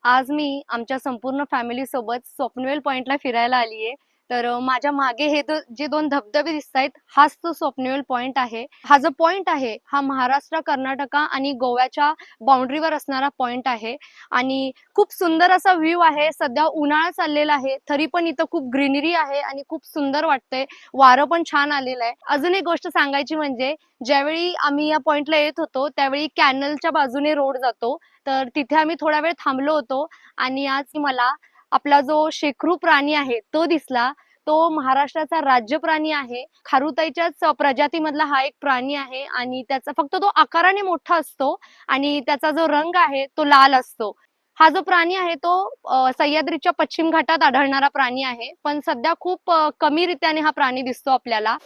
आज मी आमच्या संपूर्ण फॅमिली सोबत स्वप्नवेल पॉइंटला फिरायला आलीये. तर माझ्या मागे जे दोन धबधबे दिसतायत, हाच तो स्वप्नवेल पॉइंट आहे. हा जो पॉइंट आहे, हा महाराष्ट्र, कर्नाटका आणि गोव्याच्या बाउंड्रीवर असणारा पॉइंट आहे आणि खूप सुंदर असा व्ह्यू आहे. सध्या उन्हाळा चाललेला आहे, तरी पण इथं खूप ग्रीनरी आहे आणि खूप सुंदर वाटतंय. वारं पण छान आलेलं आहे. अजून एक गोष्ट सांगायची म्हणजे ज्यावेळी आम्ही या पॉइंटला येत होतो, त्यावेळी कॅनलच्या बाजूने रोड जातो. तर तिथे आम्ही थोडा वेळ थांबलो होतो आणि आज मला आपला जो शेकरू प्राणी आहे तो दिसला. तो महाराष्ट्राचा राज्य प्राणी आहे. खारुताईच्याच प्रजातीमधला हा एक प्राणी आहे आणि त्याचा फक्त तो आकाराने मोठा असतो आणि त्याचा जो रंग आहे तो लाल असतो. हा जो प्राणी आहे तो सह्याद्रीच्या पश्चिम घाटात आढळणारा प्राणी आहे. पण सध्या खूप कमी रित्याने हा प्राणी दिसतो आपल्याला.